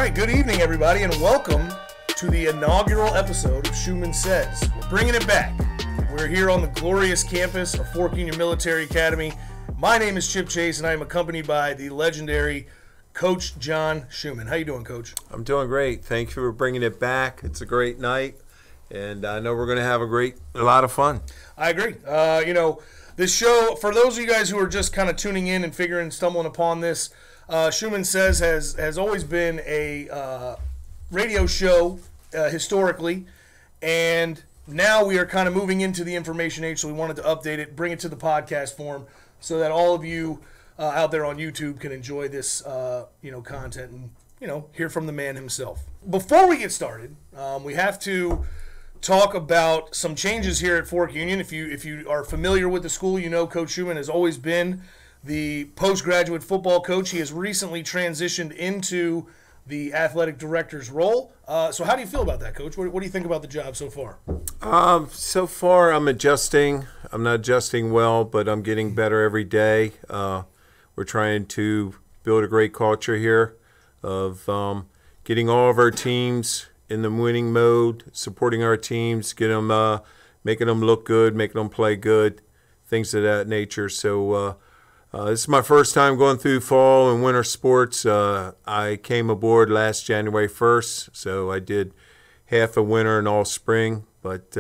right, good evening, everybody, and welcome to the inaugural episode of Shuman Says. We're bringing it back. We're here on the glorious campus of Fork Union Military Academy. My name is Chace, and I am accompanied by the legendary Coach John Shuman. How you doing, Coach? I'm doing great. Thank you for bringing it back. It's a great night, and I know we're going to have a lot of fun. I agree. This show, for those of you guys who are just kind of tuning in and stumbling upon this, Shuman Says has always been a radio show historically, and now we are kind of moving into the information age, so we wanted to update it, bring it to the podcast form, so that all of you out there on YouTube can enjoy this content and hear from the man himself. Before we get started, we have to talk about some changes here at Fork Union. If you are familiar with the school, you know Coach Shuman has always been the postgraduate football coach. He has recently transitioned into the athletic director's role. So how do you feel about that, Coach? What do you think about the job so far? So far, I'm adjusting. I'm not adjusting well, but I'm getting better every day. We're trying to build a great culture here of getting all of our teams in the winning mode, supporting our teams, making them look good, making them play good, things of that nature. So this is my first time going through fall and winter sports. I came aboard last January 1st, so I did half of winter and all spring. But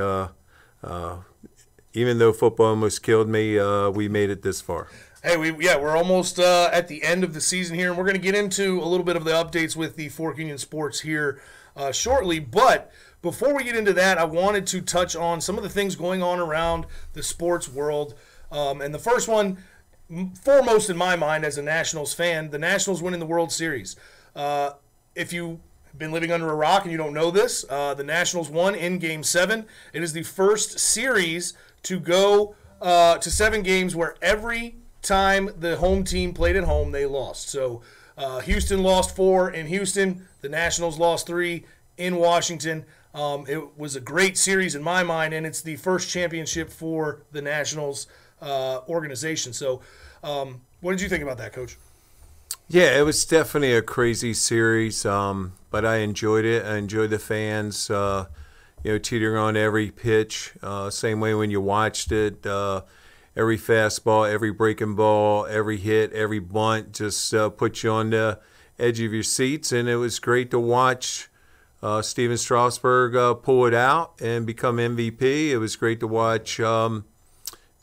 even though football almost killed me, we made it this far. Hey, we're almost at the end of the season here, and we're going to get into a little bit of the updates with the Fork Union Sports here shortly. But before we get into that, I wanted to touch on some of the things going on around the sports world. And the first one, foremost in my mind as a Nationals fan, the Nationals winning the World Series. If you've been living under a rock and you don't know this, the Nationals won in Game 7. It is the first series to go to 7 games where every time the home team played at home, they lost. So Houston lost 4 in Houston. The Nationals lost 3 in Washington. It was a great series in my mind, and it's the first championship for the Nationals organization. So what did you think about that, Coach? Yeah, it was definitely a crazy series, but I enjoyed it. I enjoyed the fans, teetering on every pitch, same way when you watched it. Every fastball, every breaking ball, every hit, every bunt just put you on the edge of your seats, and it was great to watch Steven Strasburg pull it out and become MVP. It was great to watch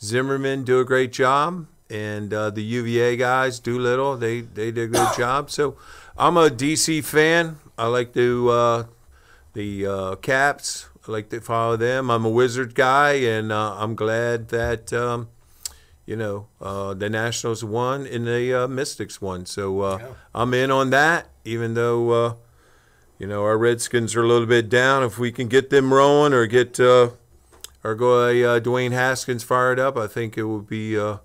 Zimmerman do a great job, and the UVA guys, Doolittle, they did a good job. So I'm a DC fan. I like the Caps. I like to follow them. I'm a Wizard guy, and I'm glad that the Nationals won and the Mystics won. So I'm in on that, even though our Redskins are a little bit down. If we can get them rolling or get Dwayne Haskins fired up, I think it would be a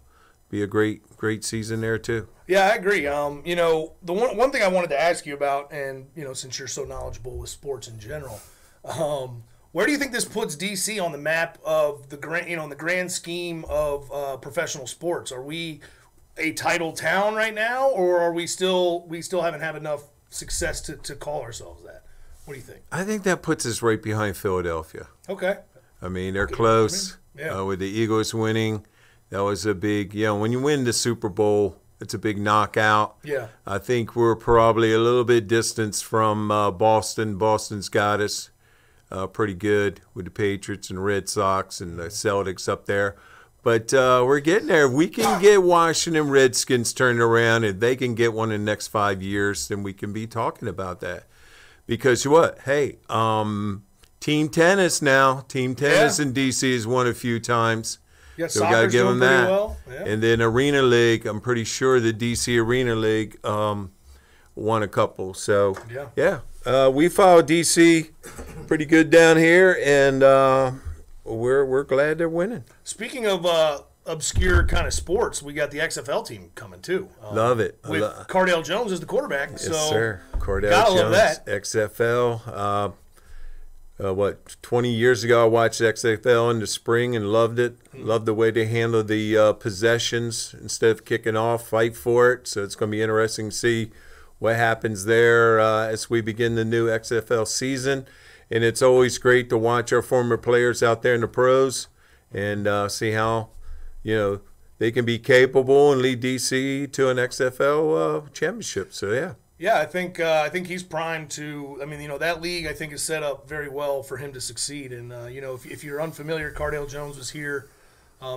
great season there too. Yeah, I agree. The one thing I wanted to ask you about, and since you're so knowledgeable with sports in general, where do you think this puts DC on the map of the grand scheme of professional sports? Are we a title town right now, or are we still haven't had enough success to call ourselves that? What do you think? I think that puts us right behind Philadelphia. Okay. I mean, they're close. With the Eagles winning, that was a big, when you win the Super Bowl, it's a big knockout. Yeah. I think we're probably a little bit distanced from Boston. Boston's got us pretty good with the Patriots and Red Sox and the Celtics up there. But we're getting there. If we can get Washington Redskins turned around, and they can get one in the next 5 years, then we can be talking about that. Because what? Hey, team tennis now. Team tennis in D.C. has won a few times. Yeah, so we got to give them that. Well. Yeah. And then Arena League, I'm pretty sure the D.C. Arena League won a couple. So, we follow D.C. pretty good down here, and we're glad they're winning. Speaking of obscure kind of sports, we got the XFL team coming too. Love it. With Cardale Jones as the quarterback. Yes, so sir. Cardale gotta Jones, love that. XFL. 20 years ago I watched XFL in the spring and loved it. Loved the way they handle the possessions instead of kicking off, fight for it. So it's going to be interesting to see what happens there as we begin the new XFL season. And it's always great to watch our former players out there in the pros and see how, they can be capable and lead DC to an XFL championship. So, yeah. Yeah, I think he's primed to. I mean, that league I think is set up very well for him to succeed. And if you're unfamiliar, Cardale Jones was here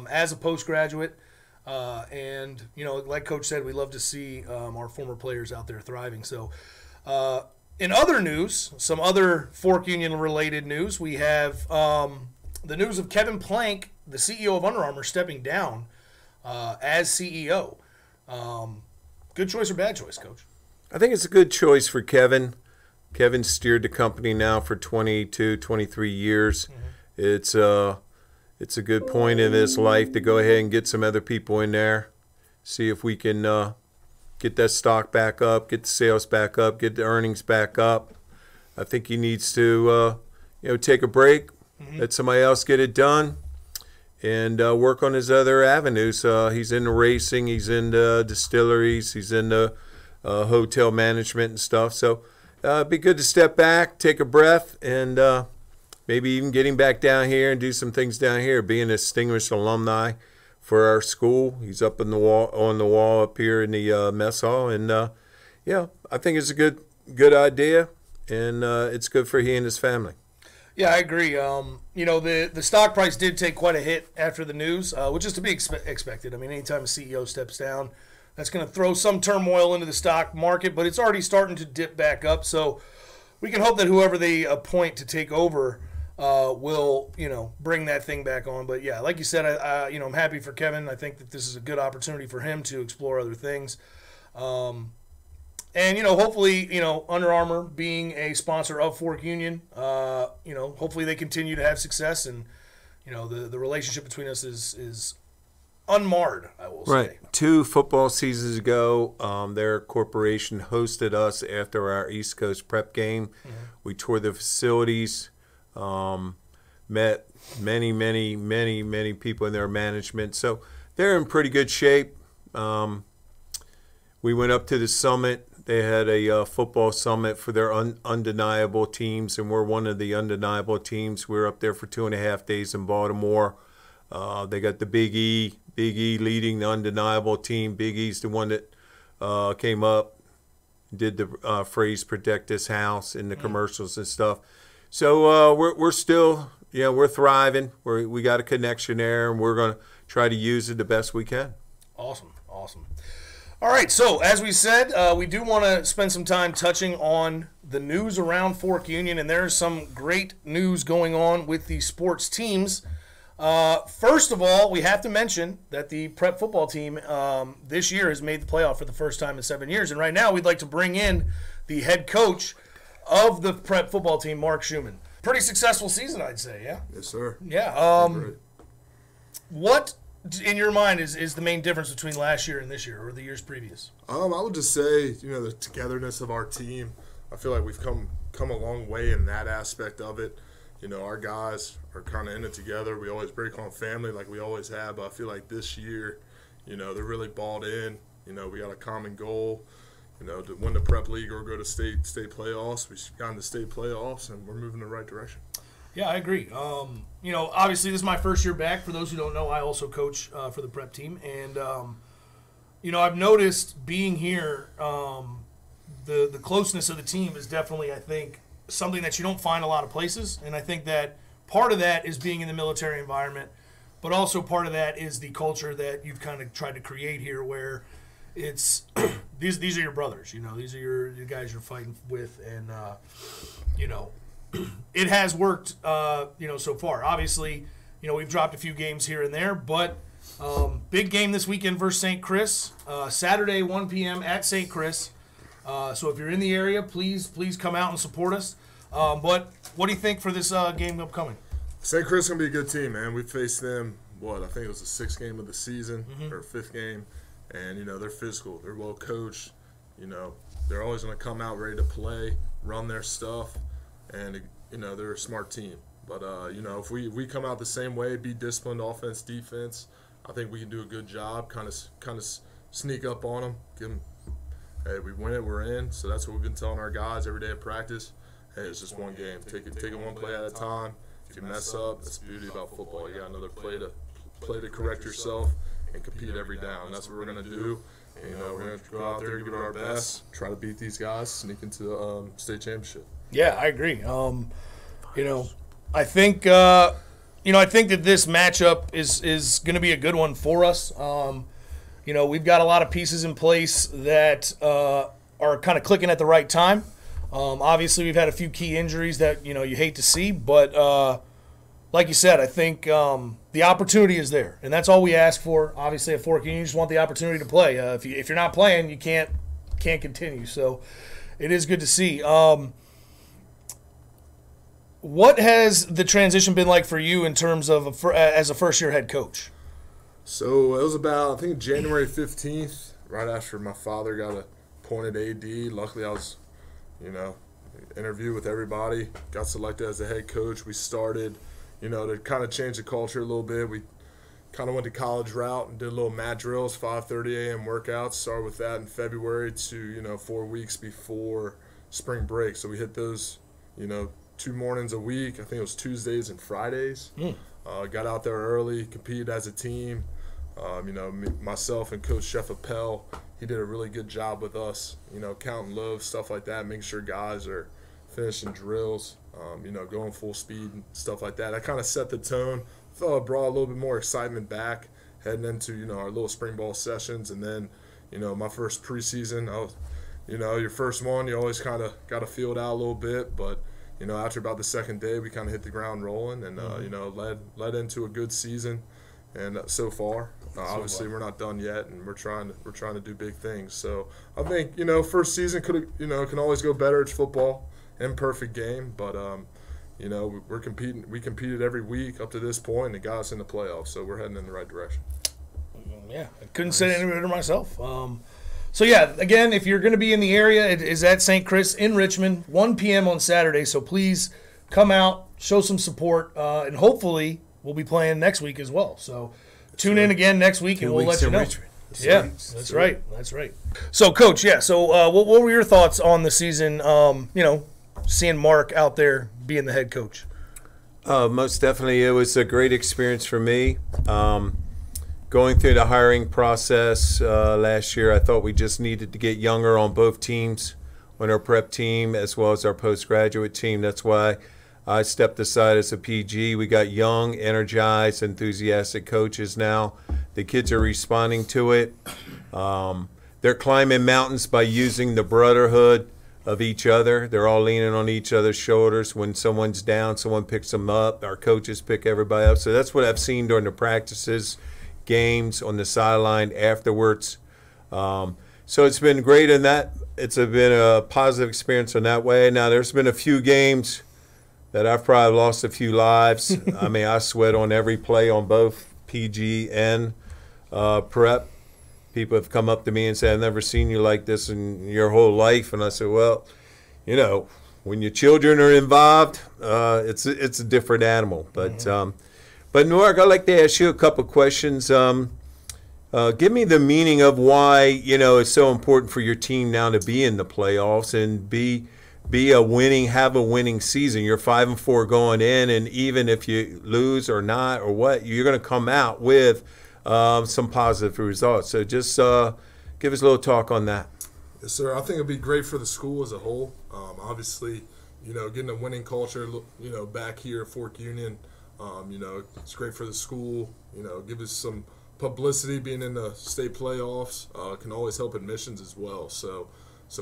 as a postgraduate, and like Coach said, we love to see our former players out there thriving. So, in other news, some other Fork Union related news, we have the news of Kevin Plank, the CEO of Under Armour, stepping down as CEO. Good choice or bad choice, Coach? I think it's a good choice for Kevin. Kevin steered the company now for 22, 23 years. Mm-hmm. It's a good point in his life to go ahead and get some other people in there, see if we can get that stock back up, get the sales back up, get the earnings back up. I think he needs to take a break, mm-hmm. let somebody else get it done, and work on his other avenues. He's into racing, he's into distilleries, he's into hotel management and stuff. So it'd be good to step back, take a breath, and maybe even getting back down here and do some things down here. Being a distinguished alumni for our school, he's up on the wall up here in the mess hall, and I think it's a good idea, and it's good for he and his family. Yeah, I agree. The stock price did take quite a hit after the news, which is to be expected. I mean, anytime a CEO steps down, that's going to throw some turmoil into the stock market, but it's already starting to dip back up. So we can hope that whoever they appoint to take over will, bring that thing back on. But yeah, like you said, I'm happy for Kevin. I think that this is a good opportunity for him to explore other things. And hopefully, Under Armour being a sponsor of Fork Union, hopefully they continue to have success, and the relationship between us is unmarred, I will say. Right. 2 football seasons ago, their corporation hosted us after our East Coast prep game. Mm-hmm. We toured the facilities, met many people in their management. So they're in pretty good shape. We went up to the summit. They had a football summit for their undeniable teams, and we're one of the undeniable teams. We were up there for 2.5 days in Baltimore. They got the Big E leading the undeniable team. Big E's the one that came up, did the phrase "protect this house" in the commercials and stuff. So we're still, we're thriving. We got a connection there, and we're going to try to use it the best we can. Awesome. All right, so as we said, we do want to spend some time touching on the news around Fork Union, and there's some great news going on with the sports teams. First of all, we have to mention that the prep football team this year has made the playoff for the first time in 7 years. And right now we'd like to bring in the head coach of the prep football team, Mark Shuman. Pretty successful season, I'd say, yeah? Yes, sir. Yeah. What, in your mind, is the main difference between last year and this year, or the years previous? I would just say, the togetherness of our team. I feel like we've come a long way in that aspect of it. Our guys are kind of in it together. We always break on family like we always have, but I feel like this year, they're really balled in. We got a common goal, to win the prep league or go to state playoffs. We've gotten to state playoffs, and we're moving in the right direction. Yeah, I agree. Obviously this is my first year back. For those who don't know, I also coach for the prep team. And, I've noticed being here, the closeness of the team is definitely, I think, something that you don't find a lot of places. And I think that part of that is being in the military environment, but also part of that is the culture that you've kind of tried to create here, where it's these are your brothers, these are your guys you're fighting with, and it has worked so far. Obviously, we've dropped a few games here and there, but big game this weekend versus St. Chris, Saturday 1 p.m. at St. Chris. So if you're in the area, please come out and support us. But what do you think for this game upcoming? St. Chris is going to be a good team, man. We faced them, I think it was the 6th game of the season, or 5th game. And, they're physical. They're well coached. They're always going to come out ready to play, run their stuff. And, they're a smart team. But, if we come out the same way, be disciplined offense, defense, I think we can do a good job, kind of sneak up on them, give them. hey, we win it, we're in. So that's what we've been telling our guys every day at practice. Hey, it's just one game. Take it one play at a time. If you mess up, that's the beauty about football. You got another play to correct yourself and compete every down. And that's what we're going to do. And, we're going to go out there, give it our best, try to beat these guys, sneak into the state championship. Yeah, I agree. I think I think that this matchup is going to be a good one for us. We've got a lot of pieces in place that are kind of clicking at the right time. Obviously, we've had a few key injuries that you hate to see, but like you said, I think the opportunity is there, and that's all we ask for. Obviously, at Fork Union, you just want the opportunity to play. If you're not playing, you can't continue. So it is good to see. What has the transition been like for you in terms of as a first-year head coach? So it was about, I think, January 15th, right after my father got appointed AD. Luckily, I was, interviewed with everybody, got selected as the head coach. We started, to kind of change the culture a little bit. We kind of went the college route and did a little mat drills, 5:30 a.m. workouts. Started with that in February to, 4 weeks before spring break. So we hit those, 2 mornings a week. I think it was Tuesdays and Fridays. Got out there early, competed as a team. Myself and Coach Chef Appel, he did a really good job with us, counting loaves, stuff like that, making sure guys are finishing drills, going full speed and stuff like that. That kind of set the tone. Thought it brought a little bit more excitement back heading into, our little spring ball sessions. And then, my first preseason, I was, your first one, you always kind of got to feel it out a little bit, but after about the second day, we kind of hit the ground rolling and, led into a good season. And so far, obviously, we're not done yet, and we're trying to do big things. So I think, first season can always go better. It's football, imperfect game, but we're competing. We competed every week up to this point, and it got us in the playoffs. So we're heading in the right direction. Yeah, I couldn't say it any better myself. So, yeah, again, if you're going to be in the area, it is at St. Chris in Richmond, 1 p.m. on Saturday. So please come out, show some support, and hopefully we'll be playing next week as well. So tune in again next week, and we'll let you know. Yeah, that's right. That's right. So, Coach, what were your thoughts on the season, seeing Mark out there being the head coach? Most definitely. It was a great experience for me. Going through the hiring process last year, I thought we just needed to get younger on both teams, on our prep team as well as our postgraduate team. That's why I stepped aside as a PG. We got young, energized, enthusiastic coaches now. The kids are responding to it. They're climbing mountains by using the brotherhood of each other. They're all leaning on each other's shoulders. When someone's down, someone picks them up. Our coaches pick everybody up. So that's what I've seen during the practices, games, on the sideline afterwards. So it's been great in that. It's been a positive experience in that way. Now, there's been a few games that I've probably lost a few lives. I mean, I sweat on every play on both PG and prep. People have come up to me and said, I've never seen you like this in your whole life. And I said, well, when your children are involved, it's a different animal. But Mark, I'd like to ask you a couple questions. Give me the meaning of why, it's so important for your team now to be in the playoffs and have a winning season. You're 5-4 going in, and even if you lose or not or what, you're going to come out with some positive results. So just give us a little talk on that. Yes, sir. I think it'd be great for the school as a whole. Obviously, getting a winning culture, back here at Fork Union, it's great for the school. Give us some publicity. Being in the state playoffs can always help admissions as well. So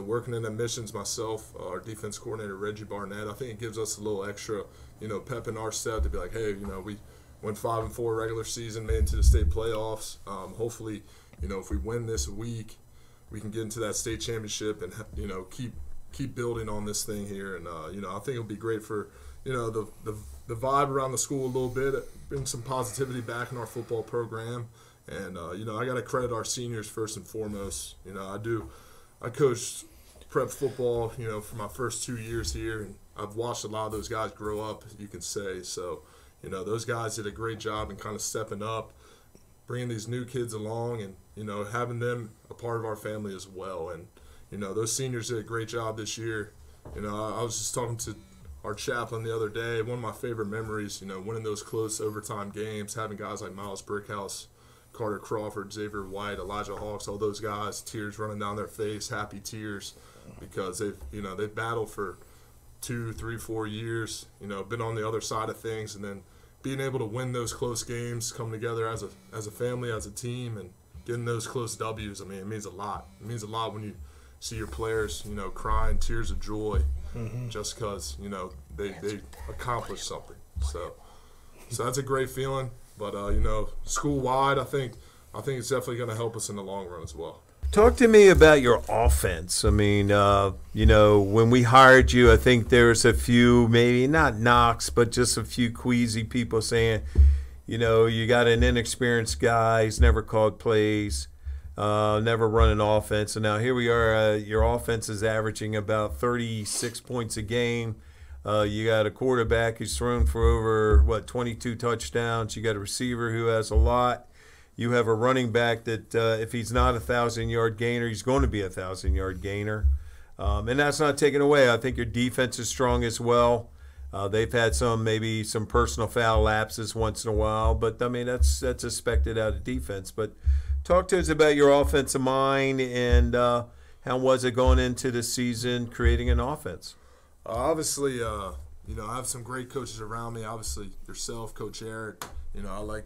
working in admissions myself, our defense coordinator, Reggie Barnett, I think it gives us a little extra, pep in our step to be like, hey, we went 5-4 regular season, made it to the state playoffs. Hopefully, if we win this week, we can get into that state championship and, keep building on this thing here. And, I think it'll be great for, the vibe around the school a little bit, bring some positivity back in our football program. And, I got to credit our seniors first and foremost. I coached prep football, for my first 2 years here, and I've watched a lot of those guys grow up, you can say. So, those guys did a great job in kind of stepping up, bringing these new kids along and, having them a part of our family as well. And, those seniors did a great job this year. I was just talking to our chaplain the other day. One of my favorite memories, winning those close overtime games, having guys like Miles Brickhouse, Carter Crawford, Xavier White, Elijah Hawks, all those guys, tears running down their face, happy tears, because they've battled for 2, 3, 4 years, been on the other side of things, and then being able to win those close games, come together as a family, as a team, and getting those close W's. I mean, it means a lot. It means a lot when you see your players, crying tears of joy, just because they accomplished something. So that's a great feeling. But school wide, I think it's definitely going to help us in the long run as well. Talk to me about your offense. I mean, when we hired you, I think there's a few, maybe not knocks, but just a few queasy people saying, you got an inexperienced guy, he's never called plays, never run an offense. And now here we are, your offense is averaging about 36 points a game. You got a quarterback who's thrown for over, 22 touchdowns. You got a receiver who has a lot. You have a running back that if he's not a 1,000-yard gainer, he's going to be a 1,000-yard gainer. And that's not taken away. I think your defense is strong as well. They've had maybe some personal foul lapses once in a while, but, I mean, that's expected out of defense. But talk to us about your offensive mind and how was it going into the season creating an offense? Obviously, I have some great coaches around me. Obviously, yourself, Coach Eric. I like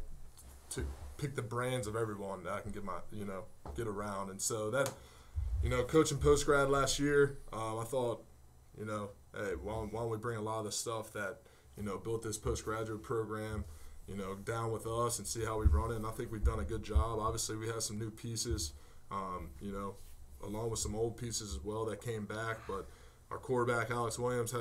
to pick the brands of everyone that I can get around. And so that, coaching post-grad last year, I thought, hey, why don't we bring a lot of the stuff that, built this postgraduate program, down with us and see how we run it. And I think we've done a good job. Obviously, we have some new pieces, along with some old pieces as well that came back. But our quarterback, Alex Williams,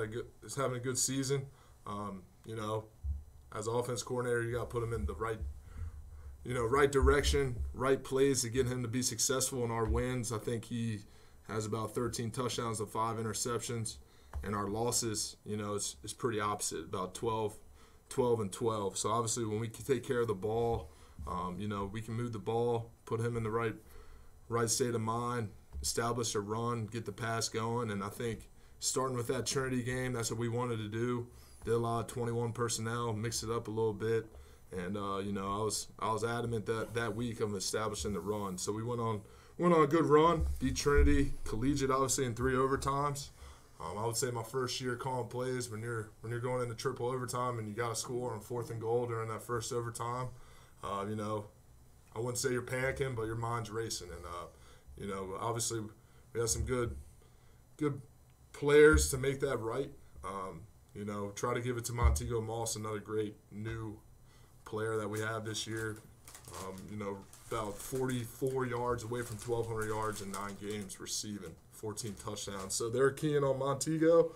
is having a good season. As offense coordinator, you got to put him in the right direction, right plays to get him to be successful in our wins. I think he has about 13 touchdowns and 5 interceptions. And our losses, is pretty opposite, about 12 and 12. So obviously when we can take care of the ball, we can move the ball, put him in the right state of mind, establish a run, get the pass going. And I think starting with that Trinity game, that's what we wanted to do. Did a lot of 21 personnel, mix it up a little bit. And I was adamant that week of establishing the run. So we went on a good run, beat Trinity, collegiate obviously in 3 overtimes. I would say my first year calling plays when you're going into triple overtime and you got to score on 4th and goal during that first overtime. I wouldn't say you're panicking, but your mind's racing. And obviously we have some good players to make that right. Try to give it to Montego Moss, another great new player that we have this year. About 44 yards away from 1,200 yards in 9 games receiving, 14 touchdowns. So they're keying on Montego.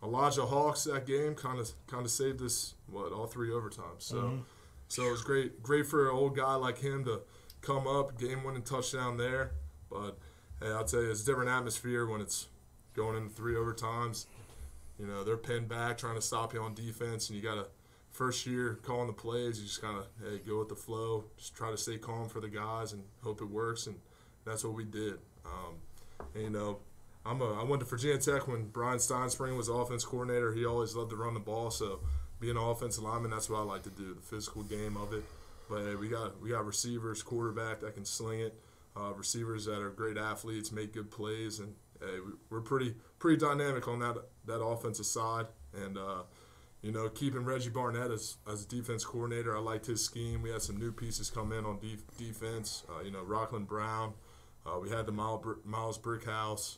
Elijah Hawks that game kind of saved us all 3 overtimes. So so it was great for an old guy like him to come up, game-winning touchdown there. But hey, I'll tell you, it's a different atmosphere when it's going into 3 overtimes. They're pinned back trying to stop you on defense, and you got to. First year calling the plays, you just kind of go with the flow, just try to stay calm for the guys and hope it works, and that's what we did. I went to Virginia Tech when Brian Steinspring was the offense coordinator. He always loved to run the ball, so being an offensive lineman, that's what I like to do, the physical game of it. But hey, we got receivers, quarterback that can sling it, receivers that are great athletes, make good plays, and hey, we're pretty dynamic on that offensive side, and keeping Reggie Barnett as a defense coordinator, I liked his scheme. We had some new pieces come in on defense. Rockland Brown. We had the Miles Brickhouse,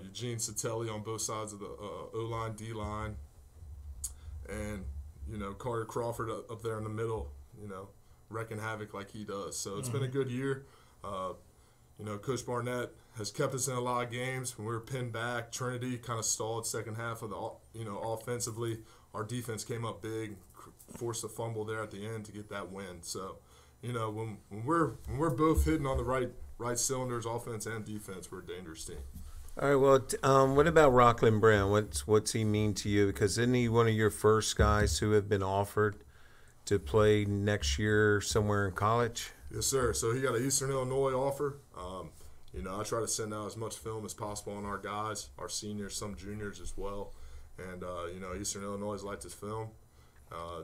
Eugene Satelli on both sides of the O-line, D-line, and Carter Crawford up there in the middle. Wrecking havoc like he does. So it's been a good year. Coach Barnett has kept us in a lot of games. When we were pinned back, Trinity kind of stalled second half of the offensively. Our defense came up big, forced a fumble there at the end to get that win. So, when we're both hitting on the right cylinders, offense and defense, we're a dangerous team. All right. Well, what about Rockland Brown? What's he mean to you? Because isn't he one of your first guys who have been offered to play next year somewhere in college? Yes, sir. So he got an Eastern Illinois offer. I try to send out as much film as possible on our guys, our seniors, some juniors as well. And, Eastern Illinois liked his film.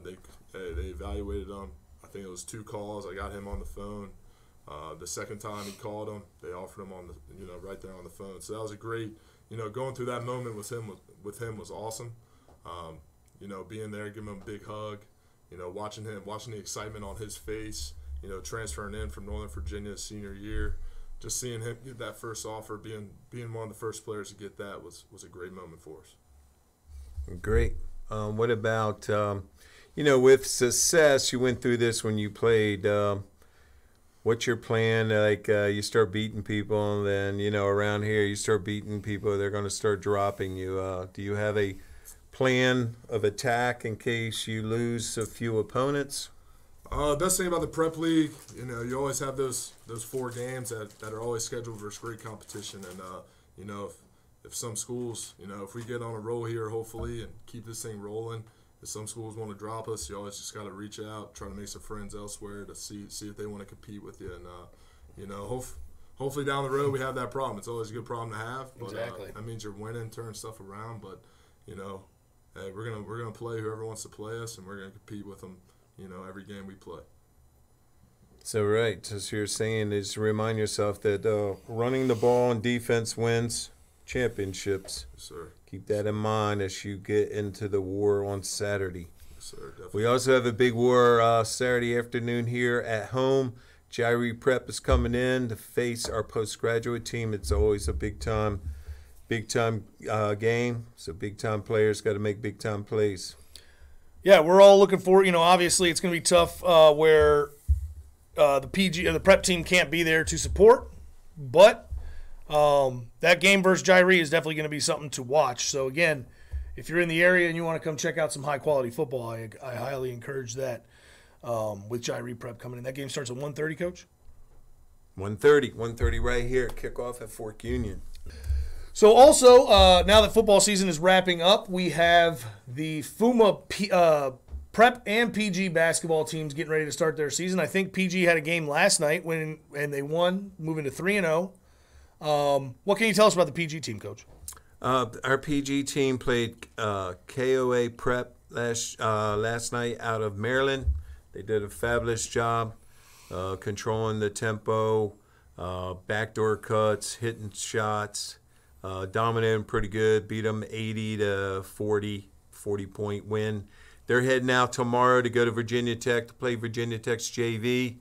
They evaluated him. I think it was 2 calls. I got him on the phone. The second time he called him, they offered him on the, right there on the phone. So that was a great, going through that moment with him was awesome. Being there, giving him a big hug, watching the excitement on his face, transferring in from Northern Virginia his senior year, just seeing him get that first offer, being one of the first players to get that was a great moment for us. Great. What about, with success, you went through this when you played. What's your plan? Like you start beating people, and then, around here you start beating people, they're going to start dropping you. Do you have a plan of attack in case you lose a few opponents? Best thing about the prep league, you always have those 4 games that are always scheduled versus great competition. And, if some schools, if we get on a roll here, hopefully, and keep this thing rolling, if some schools want to drop us, you always just got to reach out, try to make some friends elsewhere to see if they want to compete with you. And, hopefully down the road we have that problem. It's always a good problem to have. But, exactly. That means you're winning, turning stuff around. But, hey, we're gonna play whoever wants to play us, and we're gonna compete with them, every game we play. So right, as you're saying, is remind yourself that running the ball and defense wins championships. Yes, sir. Keep that in mind as you get into the war on Saturday. Yes, sir. Definitely. We also have a big war Saturday afternoon here at home. Jireh Prep is coming in to face our postgraduate team. It's always a big time game. So big time players got to make big time plays. Yeah, we're all looking forward. Obviously it's going to be tough where the prep team can't be there to support, but that game versus Jireh is definitely going to be something to watch. So again, if you're in the area and you want to come check out some high quality football, I highly encourage that. With Jireh Prep coming in, that game starts at 1:30, Coach. 1:30 right here. Kickoff at Fork Union. So also, now that football season is wrapping up, we have the FUMA Prep and PG basketball teams getting ready to start their season. I think PG had a game last night and they won, moving to 3-0. What can you tell us about the PG team, Coach? Our PG team played KOA Prep last night out of Maryland. They did a fabulous job controlling the tempo, backdoor cuts, hitting shots, dominating pretty good, beat them 40-point win. They're heading out tomorrow to go to Virginia Tech to play Virginia Tech's JV.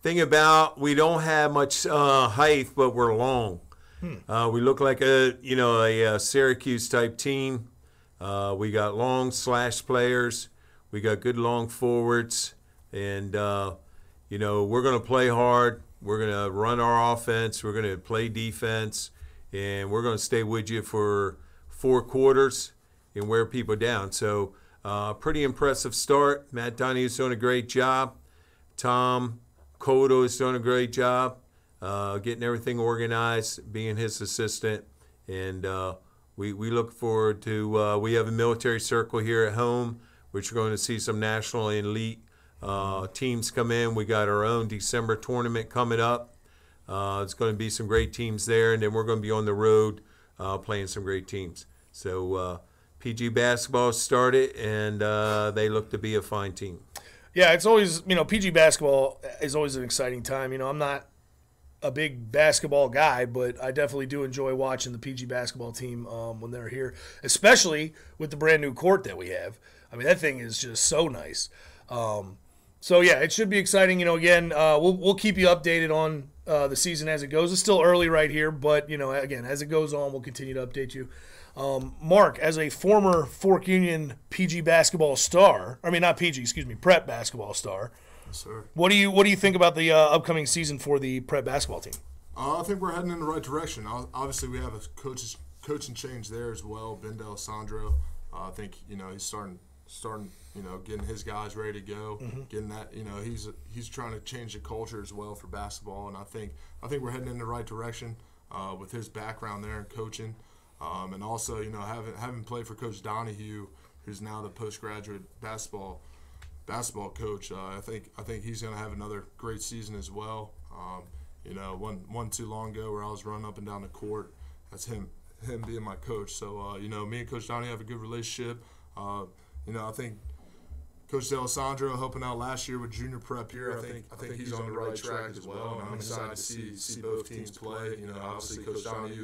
Thing about, we don't have much height, but we're long. We look like a Syracuse type team. We got long slash players. We got good long forwards, and we're going to play hard. We're going to run our offense. We're going to play defense, and we're going to stay with you for 4 quarters and wear people down. So, pretty impressive start. Matt Donohue's doing a great job. Tom Cotto is doing a great job. Getting everything organized, being his assistant, and we look forward to. We have a military circle here at home, which we're going to see some national and elite teams come in. We got our own December tournament coming up. It's going to be some great teams there, and then we're going to be on the road playing some great teams. So PG basketball started, and they look to be a fine team. Yeah, it's always PG basketball is always an exciting time. I'm not a big basketball guy, but I definitely do enjoy watching the PG basketball team when they're here, especially with the brand new court that we have. I mean, that thing is just so nice. So yeah, it should be exciting. Again, we'll keep you updated on the season as it goes. It's still early right here, but again, as it goes on, we'll continue to update you. Mark, as a former Fork Union PG basketball star, prep basketball star. Yes, sir. What do you think about the upcoming season for the prep basketball team? I think we're heading in the right direction. Obviously, we have a coaching change there as well. Ben D'Alessandro, I think he's starting getting his guys ready to go. Mm-hmm. Getting that he's trying to change the culture as well for basketball, and I think we're heading in the right direction with his background there in coaching, and also having played for Coach Donohue, who's now the postgraduate basketball coach. I think he's going to have another great season as well. One too long ago where I was running up and down the court. That's him being my coach. So, me and Coach Donnie have a good relationship. I think Coach D'Alessandro helping out last year with junior prep here. I think he's on the right track as well, and I'm excited to see both teams play. Obviously Coach Donnie,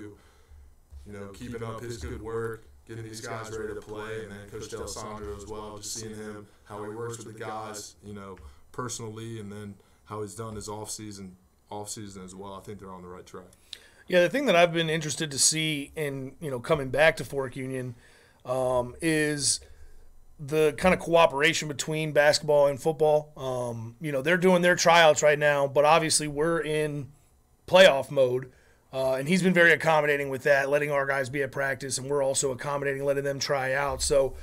keeping up his good work, getting these guys ready to play, and then Coach D'Alessandro as well, just seeing him, how he works with the guys, personally, and then how he's done his off season as well. I think they're on the right track. Yeah, the thing that I've been interested to see in, coming back to Fork Union is the kind of cooperation between basketball and football. They're doing their tryouts right now, but obviously we're in playoff mode, and he's been very accommodating with that, letting our guys be at practice, and we're also accommodating, letting them try out. So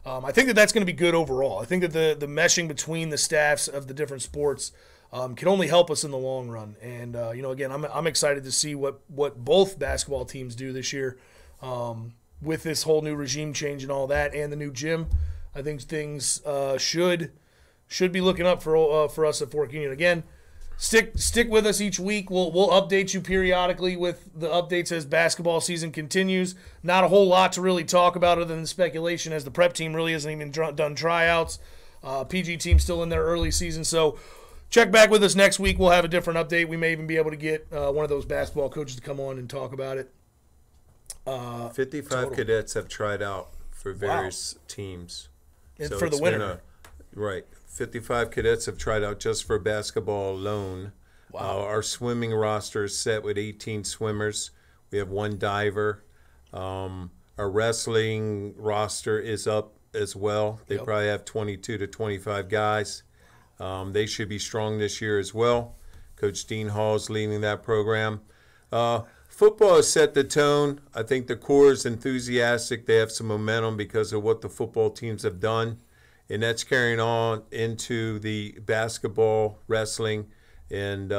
I think that that's going to be good overall. I think that the meshing between the staffs of the different sports can only help us in the long run. And, again, I'm excited to see what both basketball teams do this year with this whole new regime change and all that, and the new gym. I think things should be looking up for us at Fork Union. Again, stick with us each week. We'll update you periodically with the updates as basketball season continues. Not a whole lot to really talk about other than speculation, as the prep team really hasn't even done tryouts. PG team still in their early season. So check back with us next week. We'll have a different update. We may even be able to get one of those basketball coaches to come on and talk about it. 55 total cadets have tried out for various teams. And so for the winter. Right. 55 cadets have tried out just for basketball alone. Wow. Our swimming roster is set with 18 swimmers. We have 1 diver. Our wrestling roster is up as well. They probably have 22 to 25 guys. They should be strong this year as well. Coach Dean Hall is leading that program. Football has set the tone. I think the core is enthusiastic. They have some momentum because of what the football teams have done, and that's carrying on into the basketball, wrestling, and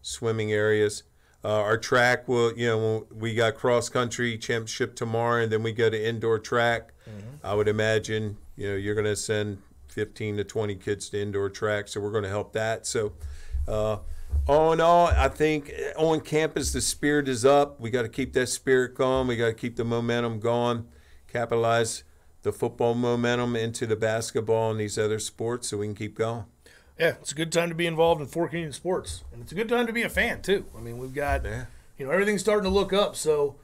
swimming areas. Our track will, we got cross-country championship tomorrow, and then we go to indoor track. Mm-hmm. I would imagine, you're going to send 15 to 20 kids to indoor track, so we're going to help that. So, all in all, I think on campus the spirit is up. We got to keep that spirit going. We got to keep the momentum going, capitalize the football momentum into the basketball and these other sports so we can keep going. Yeah, it's a good time to be involved in Fork Union sports, and it's a good time to be a fan too. I mean, we've got everything's starting to look up. So,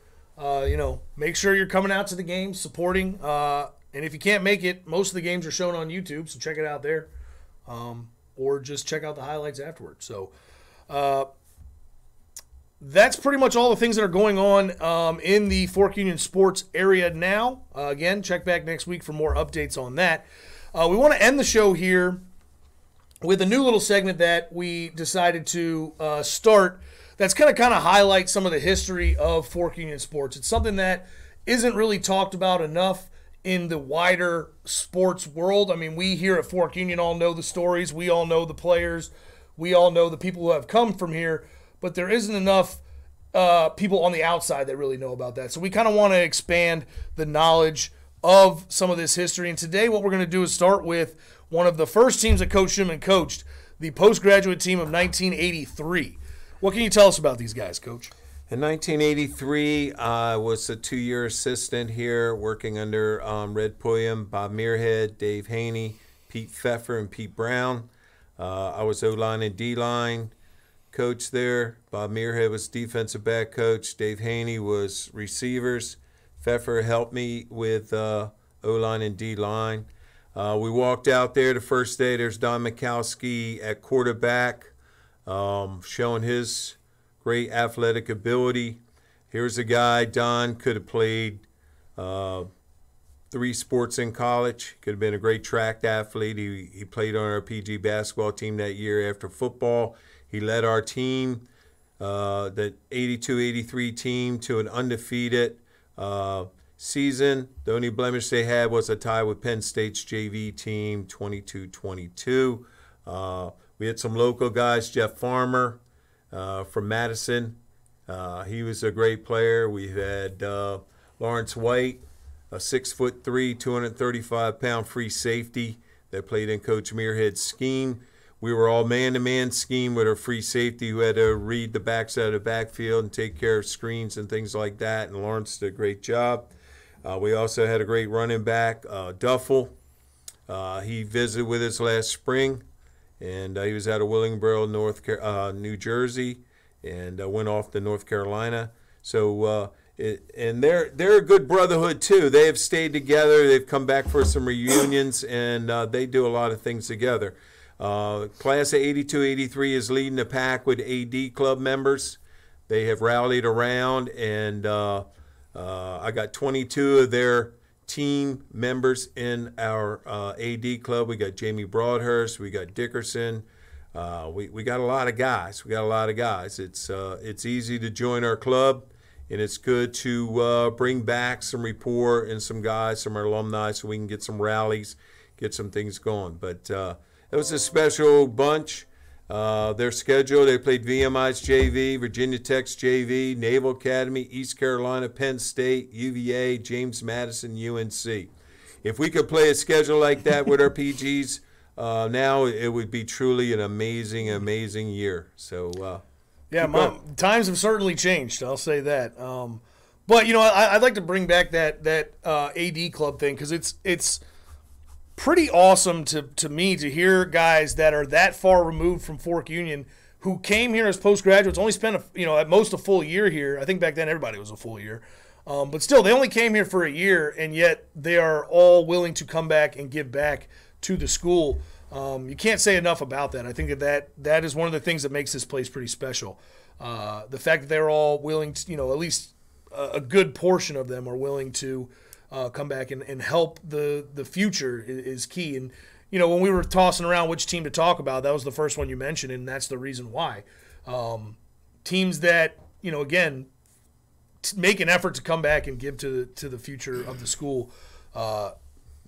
make sure you're coming out to the games, supporting. And if you can't make it, most of the games are shown on YouTube, so check it out there, or just check out the highlights afterwards. So. That's pretty much all the things that are going on in the Fork Union sports area now. Again, check back next week for more updates on that. We want to end the show here with a new little segment that we decided to start that's going to kind of highlight some of the history of Fork Union sports. It's something that isn't really talked about enough in the wider sports world. I mean, we here at Fork Union all know the stories. We all know the players. We all know the people who have come from here, but there isn't enough people on the outside that really know about that. So we kind of want to expand the knowledge of some of this history. And today what we're going to do is start with one of the first teams that Coach Shuman coached, the postgraduate team of 1983. What can you tell us about these guys, Coach? In 1983, I was a 2-year assistant here working under Red Pulliam, Bob Muirhead, Dave Haney, Pete Pfeffer, and Pete Brown. I was O-line and D-line coach there. Bob Muirhead was defensive back coach. Dave Haney was receivers. Pfeffer helped me with O-line and D-line. We walked out there the first day. There's Don Mikowski at quarterback, showing his great athletic ability. Here's a guy, Don could have played 3 sports in college. Could have been a great track athlete. He played on our PG basketball team that year after football. He led our team, the 82-83 team, to an undefeated season. The only blemish they had was a tie with Penn State's JV team, 22-22. We had some local guys, Jeff Farmer from Madison. He was a great player. We had Lawrence White, a 6'3", 235-pound free safety that played in Coach Muirhead's scheme. we were all man-to-man scheme with our free safety who had to read the backside of the backfield and take care of screens and things like that, and Lawrence did a great job. We also had a great running back, Duffel. He visited with us last spring, and he was out of Willingboro, New Jersey, and went off to North Carolina. So, and they're a good brotherhood too. They have stayed together. They've come back for some reunions, and they do a lot of things together. Class of 82-83 is leading the pack with AD club members. They have rallied around, and I got 22 of their team members in our AD club. We got Jamie Broadhurst. We got Dickerson. We got a lot of guys. It's easy to join our club, and it's good to bring back some rapport and some guys, some alumni, so we can get some rallies, get some things going. But it was a special bunch. Their schedule, they played VMI's JV, Virginia Tech's JV, Naval Academy, East Carolina, Penn State, UVA, James Madison, UNC. If we could play a schedule like that with our PGs, now it would be truly an amazing, amazing year. So, times have certainly changed. I'll say that. But I'd like to bring back that AD club thing, because it's pretty awesome to me to hear guys that are that far removed from Fork Union who came here as postgraduates, only spent at most a full year here. I think back then everybody was a full year. But still, they only came here for a year, and yet they are all willing to come back and give back to the school. You can't say enough about that. I think that is one of the things that makes this place pretty special. The fact that they're all willing to, at least a good portion of them are willing to come back and help the future is key. And, when we were tossing around which team to talk about, that was the first one you mentioned, and that's the reason why. Teams that, again, make an effort to come back and give to the future of the school.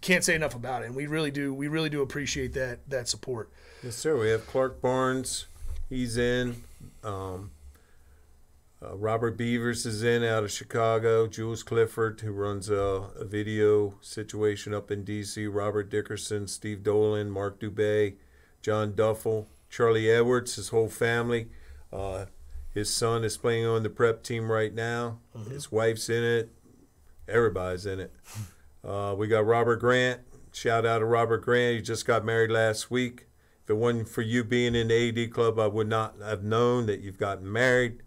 Can't say enough about it, and we really do appreciate that support. Yes, sir. We have Clark Barnes. He's in. Robert Beavers is in out of Chicago. Jules Clifford, who runs a video situation up in D.C. Robert Dickerson, Steve Dolan, Mark Dubé, John Duffel, Charlie Edwards, his whole family. His son is playing on the prep team right now. Mm-hmm. His wife's in it. Everybody's in it. We got Robert Grant. Shout out to Robert Grant. He just got married last week. If it wasn't for you being in the AD club, I would not have known that you've gotten married.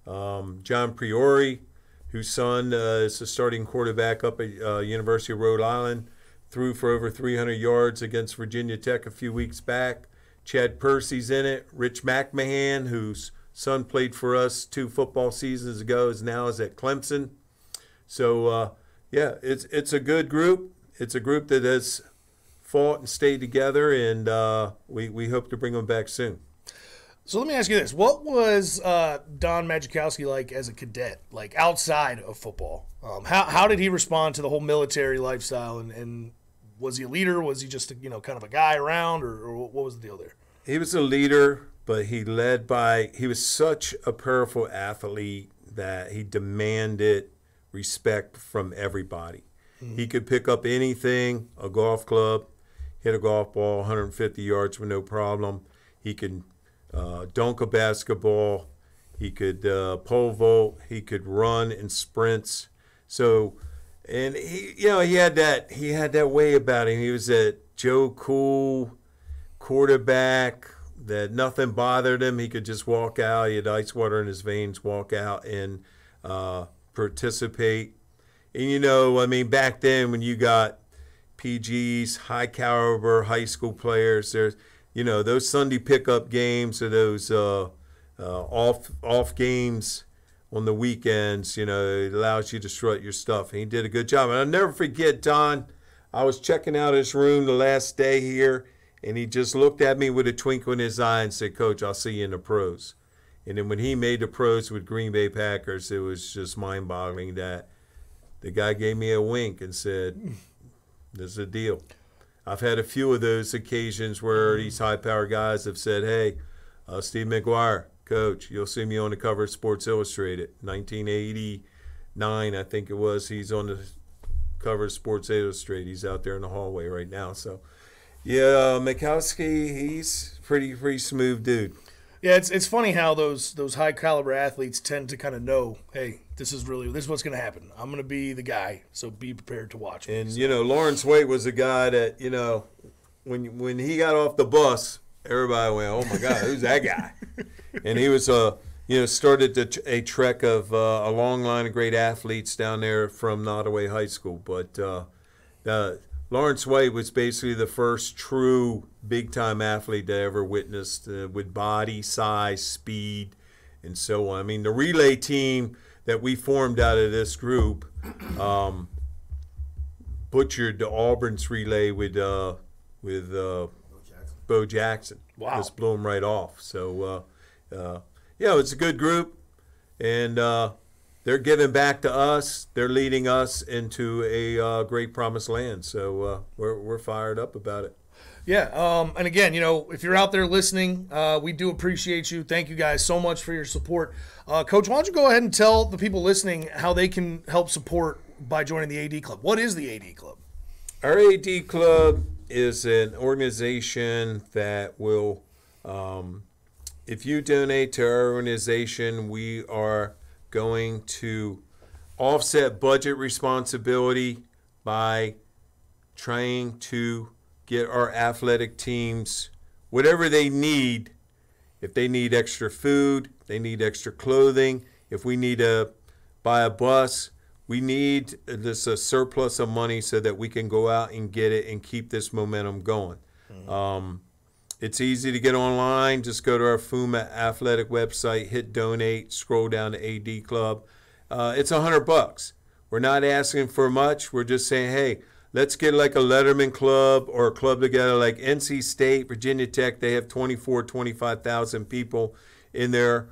John Priori, whose son is the starting quarterback up at University of Rhode Island, threw for over 300 yards against Virginia Tech a few weeks back. Chad Percy's in it. Rich McMahon, whose son played for us 2 football seasons ago, is at Clemson. So, it's a good group. It's a group that has fought and stayed together, and we hope to bring them back soon. So let me ask you this. What was Don Majkowski like as a cadet, like outside of football? How did he respond to the whole military lifestyle, and was he a leader? Was he just kind of a guy around, or what was the deal there? He was a leader, but he was such a powerful athlete that he demanded respect from everybody. Mm-hmm. He could pick up anything, a golf club, hit a golf ball 150 yards with no problem. He could dunk a basketball. He could pole vault. He could run in sprints. So, and he had that way about him. He was that Joe Cool quarterback that nothing bothered him. He could just walk out. He had ice water in his veins, walk out and participate. And back then when you got PGs, high caliber high school players, there's those Sunday pickup games or those off games on the weekends, it allows you to strut your stuff. And he did a good job. And I'll never forget, Don, I was checking out his room the last day here, and he just looked at me with a twinkle in his eye and said, "Coach, I'll see you in the pros." And then when he made the pros with Green Bay Packers, it was just mind-boggling that the guy gave me a wink and said, "This is a deal." I've had a few of those occasions where these high-powered guys have said, "Hey, Steve McGuire, Coach, you'll see me on the cover of Sports Illustrated." 1989, I think it was. He's on the cover of Sports Illustrated. He's out there in the hallway right now. So, Yeah, Mikowski, he's pretty smooth dude. Yeah, it's funny how those high caliber athletes tend to kind of know, hey, this is what's going to happen. I'm going to be the guy, so be prepared to watch me. And Lawrence Waite was a guy that when he got off the bus, everybody went, "Oh my God, who's that guy?" And he was started a trek of a long line of great athletes down there from Nottoway High School. But Lawrence Waite was basically the first true big-time athlete that I ever witnessed with body, size, speed, and so on. I mean, the relay team that we formed out of this group butchered the Auburn's relay with Bo Jackson. Wow. Just blew him right off. So, it's a good group, and they're giving back to us. They're leading us into a great promised land. So we're fired up about it. Yeah, and again, if you're out there listening, we do appreciate you. Thank you guys so much for your support. Coach, why don't you go ahead and tell the people listening how they can help support by joining the AD Club. What is the AD Club? Our AD Club is an organization that will, if you donate to our organization, we are going to offset budget responsibility by trying to get our athletic teams whatever they need. If they need extra food, they need extra clothing. If we need to buy a bus, we need this a surplus of money so that we can go out and get it and keep this momentum going. Mm-hmm. It's easy to get online. Just go to our FUMA athletic website, hit donate, scroll down to AD Club. It's $100. We're not asking for much. We're just saying, hey, let's get like a Letterman club or a club together like NC State, Virginia Tech. They have 25,000 people in their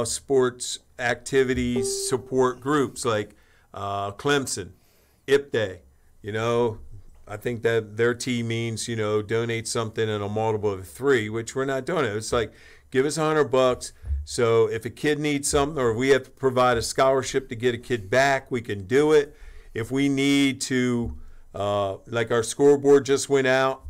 sports activities support groups like Clemson, IPDA. I think that their T means, donate something in a multiple of 3, which we're not doing it. It's like, give us $100. So if a kid needs something or we have to provide a scholarship to get a kid back, we can do it. If we need to, like our scoreboard just went out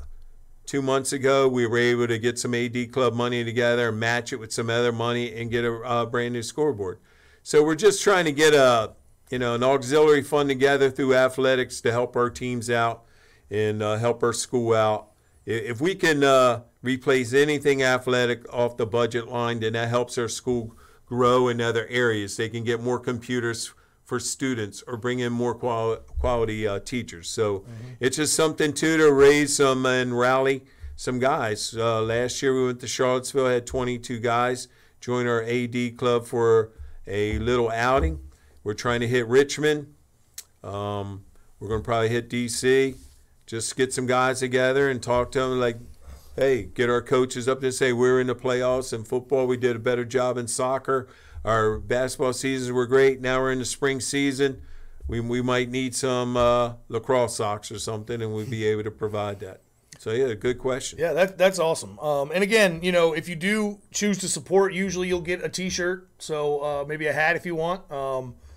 2 months ago, we were able to get some AD Club money together and match it with some other money and get a brand new scoreboard. So we're just trying to get an auxiliary fund together through athletics to help our teams out and help our school out. If we can replace anything athletic off the budget line, then that helps our school grow in other areas. They can get more computers for students or bring in more quality teachers. So it's just something, too, to raise some and rally some guys. Last year we went to Charlottesville, had 22 guys join our AD Club for a little outing. We're trying to hit Richmond. We're going to probably hit D.C., just get some guys together and talk to them like, hey, get our coaches up there and say we're in the playoffs. In football, we did a better job in soccer. Our basketball seasons were great. Now we're in the spring season. We might need some lacrosse socks or something, and we'll be able to provide that. So, yeah, good question. Yeah, that's awesome. And, again, if you do choose to support, usually you'll get a T-shirt, so maybe a hat if you want.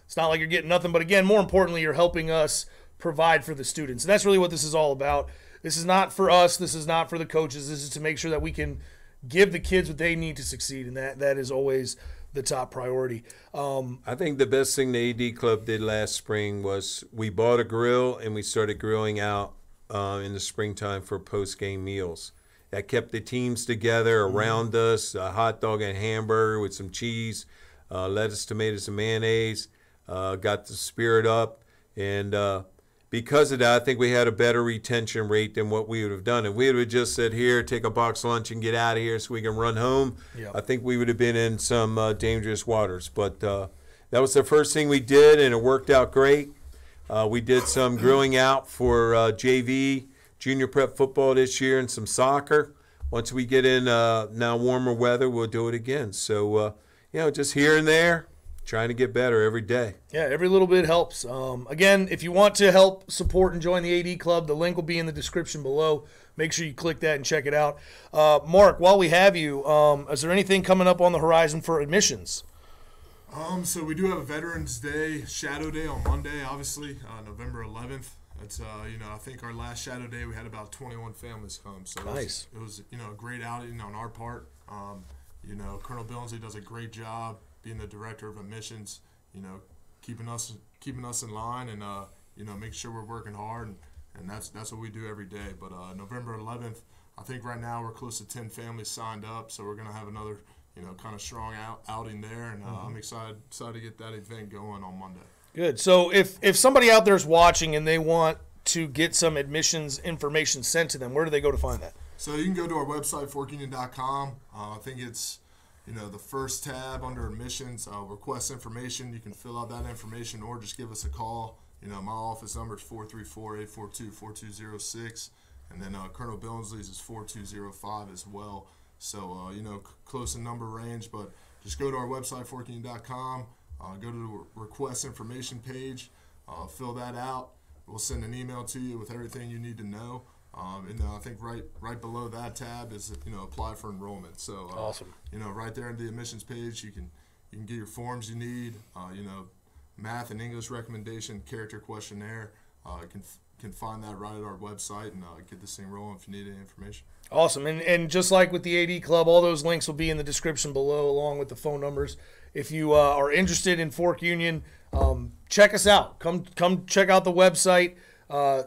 It's not like you're getting nothing. But, again, more importantly, you're helping us provide for the students. And that's really what this is all about. This is not for us. This is not for the coaches. This is to make sure that we can give the kids what they need to succeed, and that is always the top priority. I think the best thing the AD Club did last spring was we bought a grill and we started grilling out in the springtime for post-game meals. That kept the teams together around us, a hot dog and hamburger with some cheese, lettuce, tomatoes, and mayonnaise, got the spirit up. And because of that, I think we had a better retention rate than what we would have done. If we would have just said, here, take a box lunch and get out of here so we can run home, I think we would have been in some dangerous waters. But that was the first thing we did, and it worked out great. We did some grilling out for JV, junior prep football this year, and some soccer. Once we get in now warmer weather, we'll do it again. So, just here and there. Trying to get better every day. Yeah, every little bit helps. Again, if you want to help support and join the AD Club, the link will be in the description below. Make sure you click that and check it out. Mark, while we have you, is there anything coming up on the horizon for admissions? So we do have a Veterans Day, Shadow Day on Monday, obviously, November 11th. It's I think our last shadow day we had about 21 families come. So nice. It was a great outing on our part. Colonel Billingsley does a great job being the director of admissions. Keeping us in line and make sure we're working hard and that's what we do every day. But November 11th, I think right now we're close to 10 families signed up, so we're gonna have another kind of strong outing there, and I'm excited to get that event going on Monday. Good. So if somebody out there is watching and they want to get some admissions information sent to them, where do they go to find that? So you can go to our website, forkunion.com. I think it's the first tab under admissions, request information. You can fill out that information or just give us a call. My office number is 434-842-4206, and then Colonel Billingsley's is 4205 as well. So close in number range, but just go to our website, forkunion.com. Go to the request information page, fill that out. We'll send an email to you with everything you need to know. And I think right below that tab is apply for enrollment. So awesome. Right there on the admissions page, you can get your forms you need. Math and English recommendation, character questionnaire. You can find that right at our website and get this thing rolling if you need any information. Awesome. And just like with the AD Club, all those links will be in the description below along with the phone numbers. If you are interested in Fork Union, check us out. Come check out the website.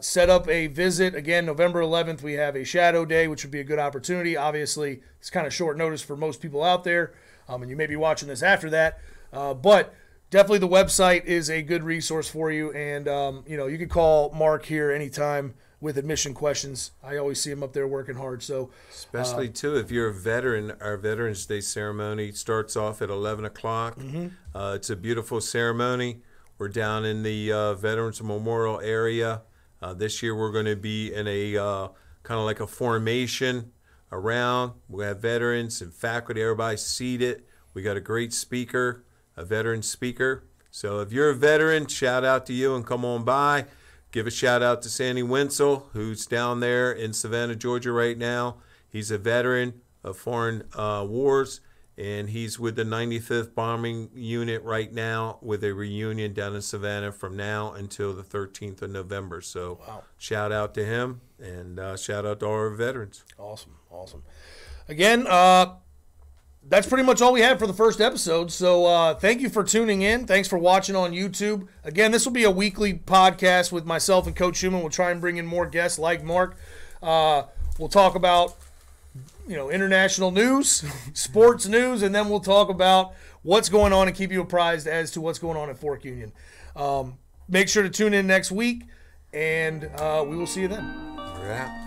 Set up a visit. Again, November 11th, we have a shadow day, which would be a good opportunity. Obviously, it's kind of short notice for most people out there, and you may be watching this after that. But definitely the website is a good resource for you. And, you can call Mark here anytime with admission questions. I always see him up there working hard. So, especially, too, if you're a veteran, our Veterans Day ceremony starts off at 11 o'clock. It's a beautiful ceremony. We're down in the Veterans Memorial area. This year we're going to be in a kind of like a formation around. We have veterans and faculty, everybody seated. We got a great speaker, a veteran speaker. So if you're a veteran, shout out to you and come on by. Give a shout out to Sandy Wenzel, who's down there in Savannah, Georgia right now. He's a veteran of foreign wars, and he's with the 95th Bombing Unit right now with a reunion down in Savannah from now until the 13th of November. So shout out to him, and shout out to all our veterans. Awesome. Again, that's pretty much all we have for the first episode. So thank you for tuning in. Thanks for watching on YouTube. Again, this will be a weekly podcast with myself and Coach Shuman. We'll try and bring in more guests like Mark. We'll talk about international news, sports news, and then we'll talk about what's going on and keep you apprised as to what's going on at Fork Union. Make sure to tune in next week, and we will see you then. We're out.